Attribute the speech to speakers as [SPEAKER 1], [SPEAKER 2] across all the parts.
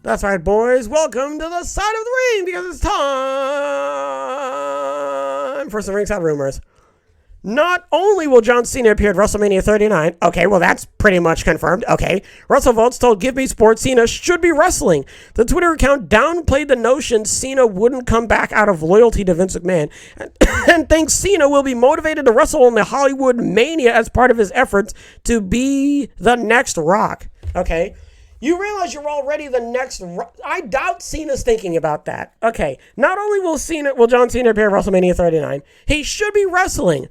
[SPEAKER 1] That's right, boys. Welcome to the side of the ring because it's time for some Ringside rumors. Not only will John Cena appear at WrestleMania 39, okay, well, that's pretty much confirmed, okay. WrestleVotes told Give Me Sports Cena should be wrestling. The Twitter account downplayed the notion Cena wouldn't come back out of loyalty to Vince McMahon and thinks Cena will be motivated to wrestle in the Hollywood Mania as part of his efforts to be the next Rock, okay. You realize you're already the next... I doubt Cena's thinking about that. Okay, not only will John Cena appear at WrestleMania 39, he should be wrestling.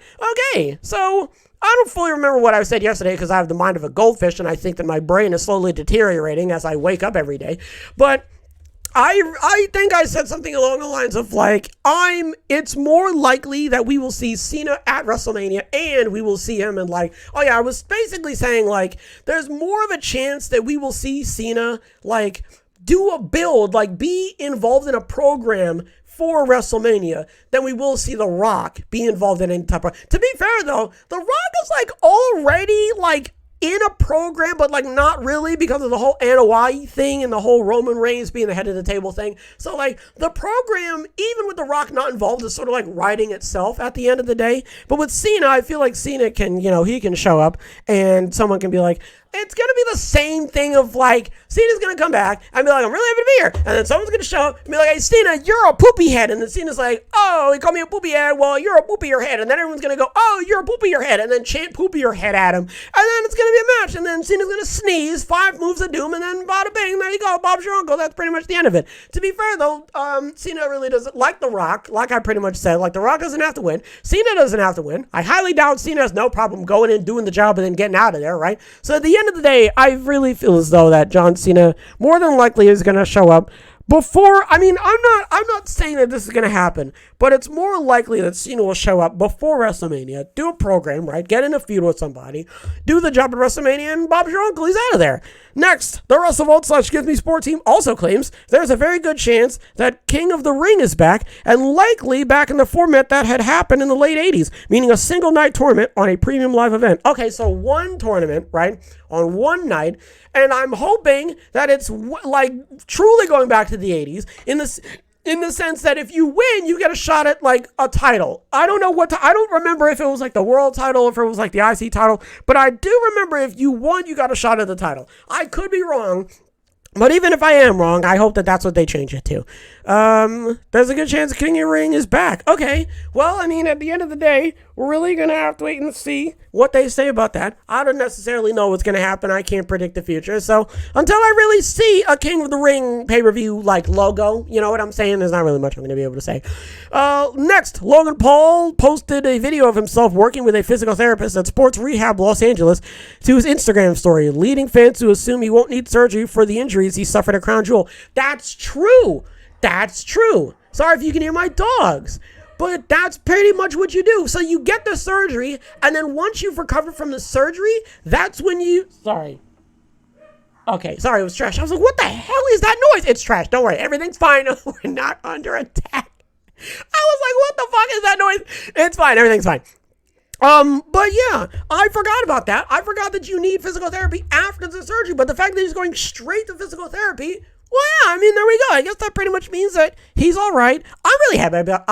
[SPEAKER 1] Okay, so I don't fully remember what I said yesterday because I have the mind of a goldfish and I think that my brain is slowly deteriorating as I wake up every day. But I think I said something along the lines of like, it's more likely that we will see Cena at WrestleMania and we will see him in like, oh yeah, I was basically saying like, there's more of a chance that we will see Cena like do a build, like be involved in a program for WrestleMania than we will see The Rock be involved in any type of, to be fair though, The Rock is like already like, in a program, but like not really because of the whole Anoa'i thing and the whole Roman Reigns being the head of the table thing. So like the program, even with The Rock not involved, is sort of like writing itself at the end of the day. But with Cena, I feel like Cena can, he can show up and someone can be like, it's going to be the same thing of like, Cena's going to come back and be like, I'm really happy to be here. And then someone's going to show up and be like, hey, Cena, you're a poopy head. And then Cena's like, oh, he called me a poopy head. Well, you're a poopier head. And then everyone's going to go, oh, you're a poopier head. And then chant poopier head at him. And then it's going to be a match. And then Cena's going to sneeze, 5 moves of doom, and then bada bing, there you go, Bob's your uncle. That's pretty much the end of it. To be fair, though, Cena really doesn't, like The Rock, like I pretty much said, like The Rock doesn't have to win. Cena doesn't have to win. I highly doubt Cena has no problem going in, doing the job, and then getting out of there, right? So at the end of the day, I really feel as though that John Cena more than likely is going to show up before, I'm not saying that this is going to happen, but it's more likely that Cena will show up before WrestleMania, do a program, right, get in a feud with somebody, do the job at WrestleMania, and Bob's your uncle, he's out of there. Next, the WrestleVote / Give Me Sport team also claims there's a very good chance that King of the Ring is back, and likely back in the format that had happened in the late 80s, meaning a single night tournament on a premium live event. Okay, so one tournament, right, on one night, and I'm hoping that it's like truly going back to the 80s in the sense that if you win, you get a shot at like a title. I don't know I don't remember if it was like the world title, or if it was like the IC title, but I do remember if you won, you got a shot at the title. I could be wrong, but even if I am wrong, I hope that that's what they change it to. There's a good chance King of the Ring is back. Okay, well, at the end of the day, we're really going to have to wait and see what they say about that. I don't necessarily know what's going to happen. I can't predict the future. So until I really see a King of the Ring pay-per-view like logo, you know what I'm saying? There's not really much I'm going to be able to say. Next, Logan Paul posted a video of himself working with a physical therapist at Sports Rehab Los Angeles to his Instagram story, leading fans to assume he won't need surgery for the injuries he suffered at Crown Jewel. That's true. That's true. Sorry if you can hear my dogs. But that's pretty much what you do. So you get the surgery, and then once you've recovered from the surgery, that's when you... Sorry. Okay, sorry, it was trash. I was like, what the hell is that noise? It's trash. Don't worry. Everything's fine. We're not under attack. I was like, what the fuck is that noise? It's fine. Everything's fine. But yeah, I forgot about that. I forgot that you need physical therapy after the surgery, but the fact that he's going straight to physical therapy... Well, yeah, there we go. I guess that pretty much means that he's all right. I'm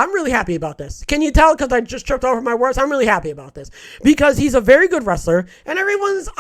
[SPEAKER 1] really happy about this. Can you tell? Because I just tripped over my words. I'm really happy about this because he's a very good wrestler, and everyone's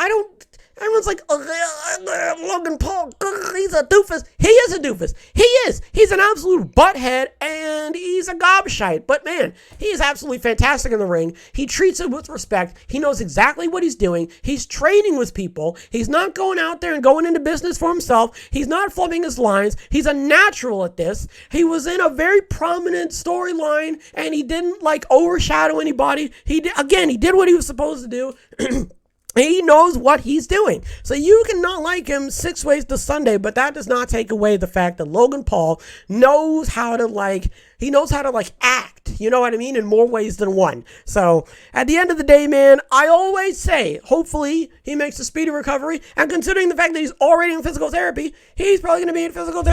[SPEAKER 1] like, Logan Paul, he's a doofus. He is a doofus. He is. He's an absolute butthead, and he's a gobshite. But man, he is absolutely fantastic in the ring. He treats it with respect. He knows exactly what he's doing. He's training with people. He's not going out there and going into business for himself. He's not flubbing his lines. He's a natural at this. He was in a very prominent storyline, and he didn't like overshadow anybody. He did what he was supposed to do. He knows what he's doing. So you can not like him 6 ways to Sunday, but that does not take away the fact that Logan Paul knows how to act, you know what I mean, in more ways than one. So at the end of the day, man, I always say, hopefully he makes a speedy recovery. And considering the fact that he's already in physical therapy, he's probably going to be in physical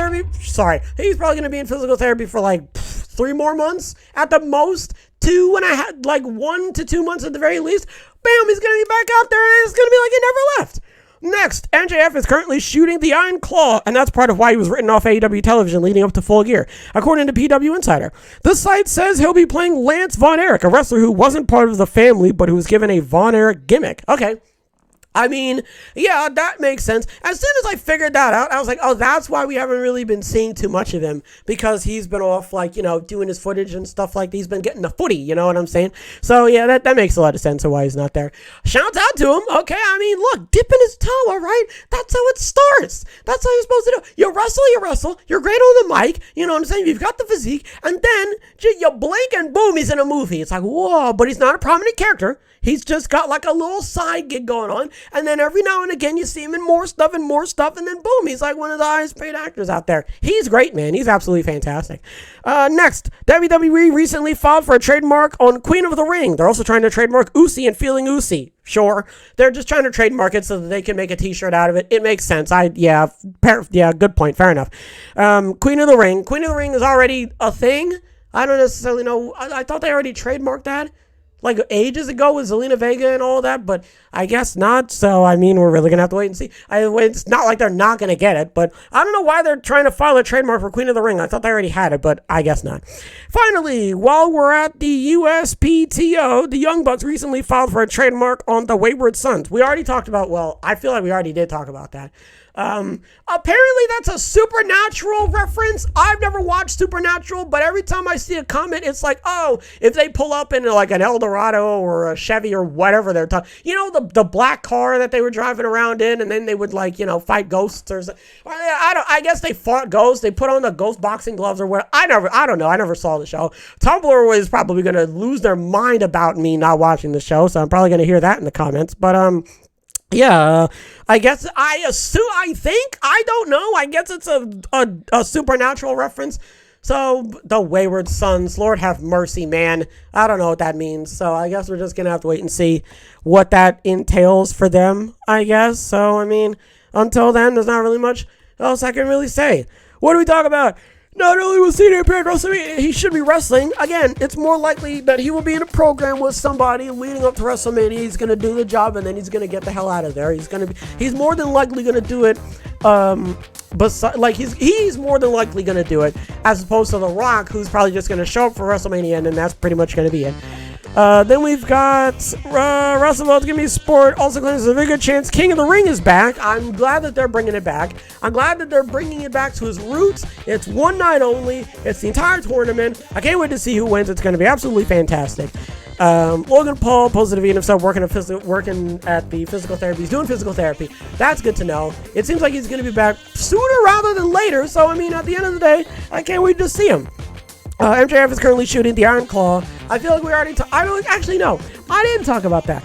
[SPEAKER 1] therapy for like 3 more months at the most. 1 to 2 months at the very least. Bam, he's going to be back out there and it's going to be like he never left. Next, MJF is currently shooting the Iron Claw, and that's part of why he was written off AEW television leading up to Full Gear, according to PW Insider. The site says he'll be playing Lance Von Erich, a wrestler who wasn't part of the family, but who was given a Von Erich gimmick. Okay. I mean, yeah, that makes sense. As soon as I figured that out, I was like, oh, that's why we haven't really been seeing too much of him, because he's been off, like, doing his footage and stuff like that. He's been getting the footy, you know what I'm saying? So, yeah, that makes a lot of sense of why he's not there. Shouts out to him. Okay, I mean, look, dipping his toe, all right? That's how it starts. That's how you're supposed to do it. You wrestle. You're great on the mic, you know what I'm saying? You've got the physique, and then you blink and boom, he's in a movie. It's like, whoa, but he's not a prominent character. He's just got like a little side gig going on. And then every now and again, you see him in more stuff. And then boom, he's like one of the highest paid actors out there. He's great, man. He's absolutely fantastic. Next, WWE recently filed for a trademark on Queen of the Ring. They're also trying to trademark Ucey and Feeling Ucey. Sure. They're just trying to trademark it so that they can make a t-shirt out of it. It makes sense. Yeah, good point. Fair enough. Queen of the Ring. Queen of the Ring is already a thing. I don't necessarily know. I thought they already trademarked that, like, ages ago with Zelina Vega and all that, but I guess not. So, I mean, we're really going to have to wait and see. It's not like they're not going to get it, but I don't know why they're trying to file a trademark for Queen of the Ring. I thought they already had it, but I guess not. Finally, while we're at the USPTO, the Young Bucks recently filed for a trademark on the Wayward Sons. We already talked about, well, I feel like we already did talk about that. Apparently that's a Supernatural reference. I've never watched Supernatural, but every time I see a comment, it's like, oh, if they pull up in like an Eldorado or a Chevy or whatever they're talking, the black car that they were driving around in, and then they would fight ghosts or something. I guess they fought ghosts. They put on the ghost boxing gloves or what. I don't know. I never saw the show. Tumblr was probably going to lose their mind about me not watching the show, so I'm probably going to hear that in the comments, but, yeah, I guess I don't know. I guess it's a Supernatural reference. So, the Wayward Sons, Lord have mercy, man. I don't know what that means. So, I guess we're just going to have to wait and see what that entails for them, I guess. So, I mean, until then, there's not really much else I can really say. What do we talk about? Not only will Cena appear at WrestleMania, he should be wrestling. Again, it's more likely that he will be in a program with somebody leading up to WrestleMania. He's going to do the job, and then he's going to get the hell out of there. He's more than likely going to do it. He's more than likely going to do it, as opposed to The Rock, who's probably just going to show up for WrestleMania, and then that's pretty much going to be it. Then we've got Russell Votes Give Me Sport also claims there's a very good chance King of the Ring is back. I'm glad that they're bringing it back. I'm glad that they're bringing it back to his roots. It's one night only. It's the entire tournament. I can't wait to see who wins. It's going to be absolutely fantastic. Logan Paul posted a video of himself working at the physical therapy. He's doing physical therapy. That's good to know. It seems like he's going to be back sooner rather than later. So, I mean, at the end of the day, I can't wait to see him. MJF is currently shooting the Iron Claw. I feel like we already I didn't talk about that.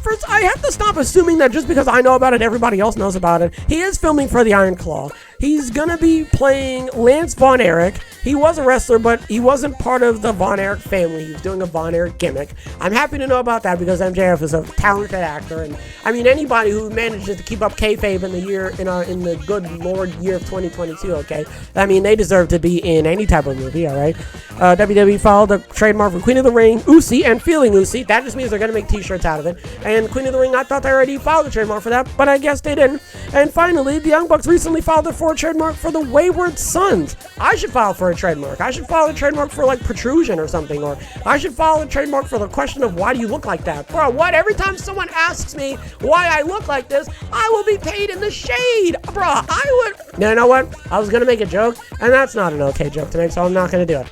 [SPEAKER 1] First, I have to stop assuming that just because I know about it, everybody else knows about it. He is filming for the Iron Claw. He's going to be playing Lance Von Erich. He was a wrestler, but he wasn't part of the Von Erich family. He was doing a Von Erich gimmick. I'm happy to know about that because MJF is a talented actor. And I mean, anybody who manages to keep up kayfabe in the good Lord year of 2022, okay? I mean, they deserve to be in any type of movie, all right? WWE filed a trademark for Queen of the Ring, Ucey, and Feeling Ucey. That just means they're going to make t-shirts out of it. And Queen of the Ring, I thought they already filed a trademark for that, but I guess they didn't. And finally, the Young Bucks recently filed for a trademark for the Wayward Sons. I should file for a trademark. I should file a trademark for, like, protrusion or something, or I should file a trademark for the question of why do you look like that? Bro, what? Every time someone asks me why I look like this, I will be paid in the shade. Bro, I would... You know what? I was going to make a joke, and that's not an okay joke to make, so I'm not going to do it.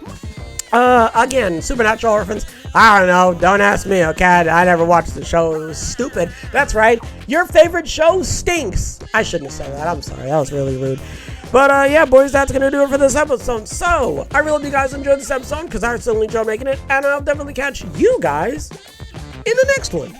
[SPEAKER 1] Again, Supernatural reference. I don't know. Don't ask me, okay? I never watched the show. It was stupid. That's right. Your favorite show stinks. I shouldn't have said that. I'm sorry. That was really rude. But, yeah, boys, that's going to do it for this episode. So, I really hope you guys enjoyed this episode because I certainly enjoyed making it. And I'll definitely catch you guys in the next one.